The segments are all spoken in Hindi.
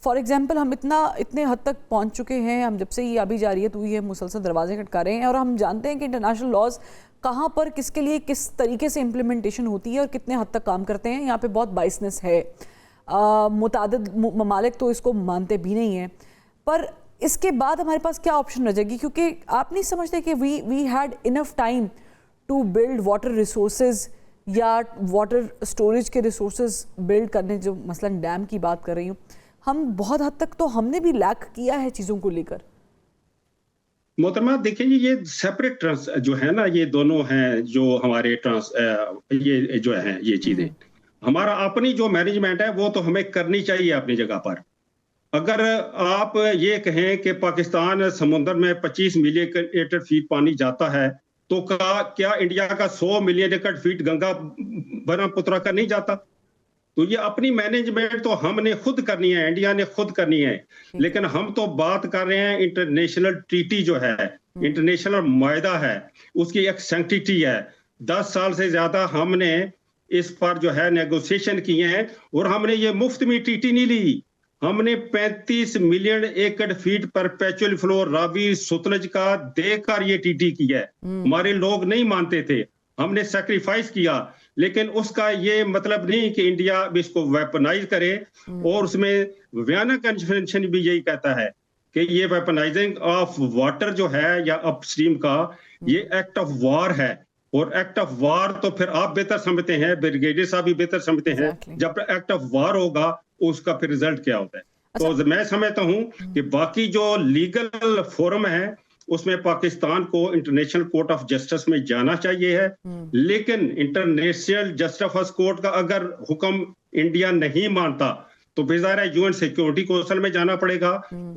फॉर एग्जांपल हम इतने हद तक पहुंच चुके हैं, हम जब से ये अभी जारियत हुई है मुसलसल दरवाजे खटका रहे हैं, और हम जानते हैं कि इंटरनेशनल लॉज कहाँ पर किसके लिए किस तरीके से इम्प्लीमेंटेशन होती है और कितने हद तक काम करते हैं। यहाँ पे बहुत बाइसनेस है, मुतादिद ममालिक तो इसको मानते भी नहीं हैं। पर इसके बाद हमारे पास क्या ऑप्शन रह जाएगी, क्योंकि आप नहीं समझते कि we had enough time to build water resources या वाटर स्टोरेज के रिसोर्सेज बिल्ड करने, जो मसलन डैम की बात कर रही हूँ, हम बहुत हद तक तो हमने भी लैक किया है चीज़ों को लेकर। मोहतरमा देखिए, ये सेपरेट जो है ना, ये दोनों हैं जो हमारे ये जो है ये चीजें, हमारा अपनी जो मैनेजमेंट है वो तो हमें करनी चाहिए अपनी जगह पर। अगर आप ये कहें कि पाकिस्तान समुद्र में 25 मिलियन एकड़ फीट पानी जाता है, तो क्या इंडिया का 100 मिलियन एकड़ फीट गंगा ब्रह्मपुत्र का नहीं जाता? तो ये अपनी मैनेजमेंट तो हमने खुद करनी है, इंडिया ने खुद करनी है। लेकिन हम तो बात कर रहे हैं इंटरनेशनल ट्रीटी जो है, इंटरनेशनल मायदा है, उसकी एक सैंक्टिटी है। 10 साल से ज्यादा हमने इस पर जो है नेगोशिएशन किए हैं, और हमने ये मुफ्त में ट्रीटी नहीं ली। हमने 35 मिलियन एकड़ feet perpetual flow Ravi Sutlej का देकर ये ट्रीटी की है। हमारे लोग नहीं मानते थे, हमने सैक्रिफाइस किया, लेकिन उसका ये मतलब नहीं कि इंडिया इसको वेपनाइज करे। और उसमें वियना कन्वेंशन भी यही कहता है कि ये वेपनाइजिंग ऑफ वाटर जो है या अपस्ट्रीम का, ये एक्ट ऑफ वॉर है। और एक्ट ऑफ वॉर तो फिर आप बेहतर समझते हैं, ब्रिगेडियर साहब भी बेहतर समझते हैं, जब एक्ट ऑफ वॉर होगा उसका फिर रिजल्ट क्या होता है। तो मैं समझता हूं कि बाकी जो लीगल फोरम है उसमें पाकिस्तान को इंटरनेशनल कोर्ट ऑफ जस्टिस में जाना चाहिए है, लेकिन इंटरनेशनल जस्टिस कोर्ट का अगर हुक्म इंडिया नहीं मानता तो बेजार है यूएन सिक्योरिटी काउंसिल में जाना पड़ेगा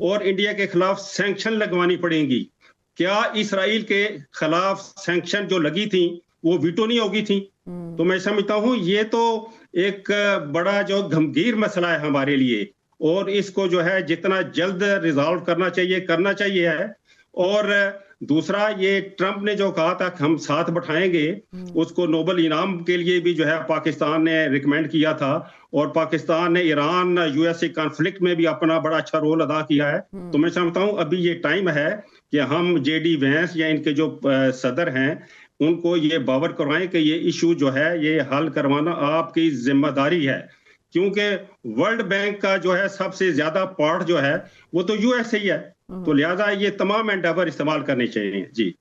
और इंडिया के खिलाफ सैंक्शन लगवानी पड़ेगी। क्या इसराइल के खिलाफ सैंक्शन जो लगी थी वो वीटो नहीं होगी थी? तो मैं समझता हूं ये तो एक बड़ा जो गंभीर मसला है हमारे लिए, और इसको जो है जितना जल्द रिजॉल्व करना चाहिए है। और दूसरा, ये ट्रंप ने जो कहा था कि हम साथ बैठाएंगे, उसको नोबेल इनाम के लिए भी जो है पाकिस्तान ने रिकमेंड किया था, और पाकिस्तान ने ईरान यूएसए कॉन्फ्लिक्ट में भी अपना बड़ा अच्छा रोल अदा किया है। तो मैं समझता हूं अभी ये टाइम है कि हम जेडी वैंस या इनके जो सदर हैं उनको ये बावर करवाएं कि ये इशू जो है ये हल करवाना आपकी जिम्मेदारी है, क्योंकि वर्ल्ड बैंक का जो है सबसे ज्यादा पार्ट जो है वो तो यूएसए ही है। तो लिहाजा ये तमाम एंडेवर इस्तेमाल करने चाहिए। जी,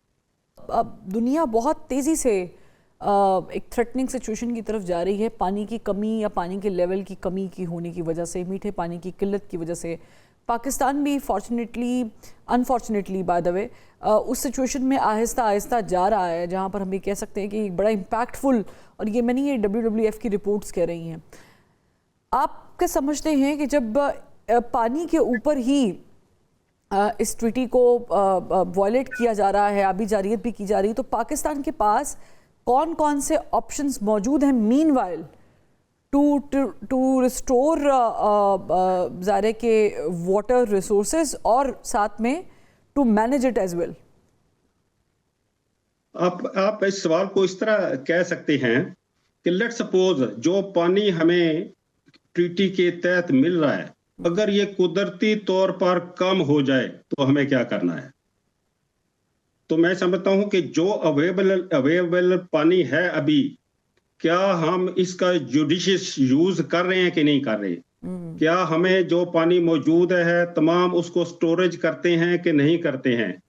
अब दुनिया बहुत तेज़ी से एक थ्रेटनिंग सिचुएशन की तरफ जा रही है, पानी की कमी या पानी के लेवल की कमी की होने की वजह से, मीठे पानी की किल्लत की वजह से। पाकिस्तान भी fortunately unfortunately by the way उस सिचुएशन में आहिस्ता आहिस्ता जा रहा है, जहाँ पर हम ये कह सकते हैं कि एक बड़ा इम्पैक्टफुल, और ये मैंने ये WWF की रिपोर्ट्स कह रही हैं। आप क्या समझते हैं कि जब पानी के ऊपर ही इस ट्रीटी को वॉयलेट किया जा रहा है, अभी जारियत भी की जा रही है, तो पाकिस्तान के पास कौन कौन से ऑप्शंस मौजूद हैं मीनवाइल टू रिस्टोर ज़ारे के वाटर रिसोर्सेज और साथ में to manage it as well? आप इस सवाल को इस तरह कह सकते हैं कि लेट सपोज जो पानी हमें ट्रीटी के तहत मिल रहा है, अगर ये कुदरती तौर पर कम हो जाए तो हमें क्या करना है? तो मैं समझता हूं कि जो अवेलेबल पानी है अभी, क्या हम इसका जुडिशियस यूज कर रहे हैं कि नहीं कर रहे? क्या हमें जो पानी मौजूद है तमाम उसको स्टोरेज करते हैं कि नहीं करते हैं?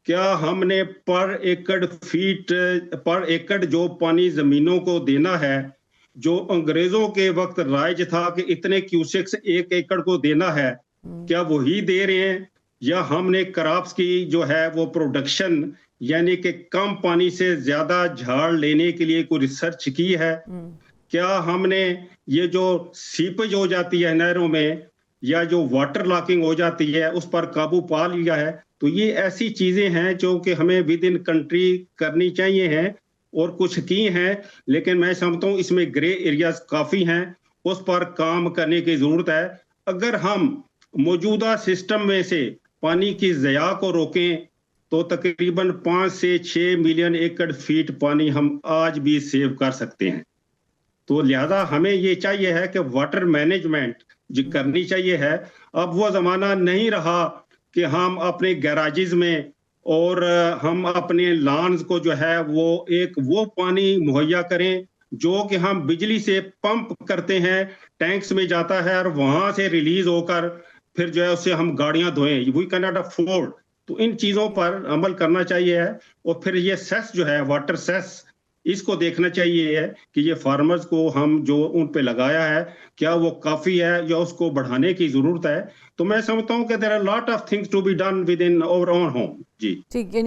क्या हमने पर एकड़ जो पानी जमीनों को देना है, जो अंग्रेजों के वक्त राइज था कि इतने क्यूसेक्स 1 एकड़ को देना है, क्या वही दे रहे हैं? या हमने क्रॉप्स की जो है वो प्रोडक्शन, यानी कि कम पानी से ज्यादा झाड़ लेने के लिए कोई रिसर्च की है? क्या हमने ये जो सीपेज हो जाती है नहरों में या जो वाटर लॉकिंग हो जाती है उस पर काबू पा लिया है? तो ये ऐसी चीजें हैं जो कि हमें विद इन कंट्री करनी चाहिए हैं, और कुछ की हैं, लेकिन मैं समझता हूँ इसमें ग्रे एरियाज काफी हैं, उस पर काम करने की जरूरत है। अगर हम मौजूदा सिस्टम में से पानी की ज़या को रोकें तो तकरीबन 5 से 6 मिलियन एकड़ फीट पानी हम आज भी सेव कर सकते हैं। तो लिहाजा हमें ये चाहिए है कि वाटर मैनेजमेंट जो करनी चाहिए है। अब वो जमाना नहीं रहा कि हम अपने गैराजेस में और हम अपने लॉन्स को जो है वो पानी मुहैया करें जो कि हम बिजली से पंप करते हैं, टैंक्स में जाता है और वहां से रिलीज होकर फिर जो है उससे हम गाड़ियां धोएं। We can not afford. तो इन चीजों पर अमल करना चाहिए है। और फिर ये सेस जो है, वाटर सेस, इसको देखना चाहिए है कि ये फार्मर्स को हम जो उन पे लगाया है क्या वो काफी है या उसको बढ़ाने की जरूरत है। तो मैं समझता हूँ कि there are lot of things to be done within our own home. जी ठीक,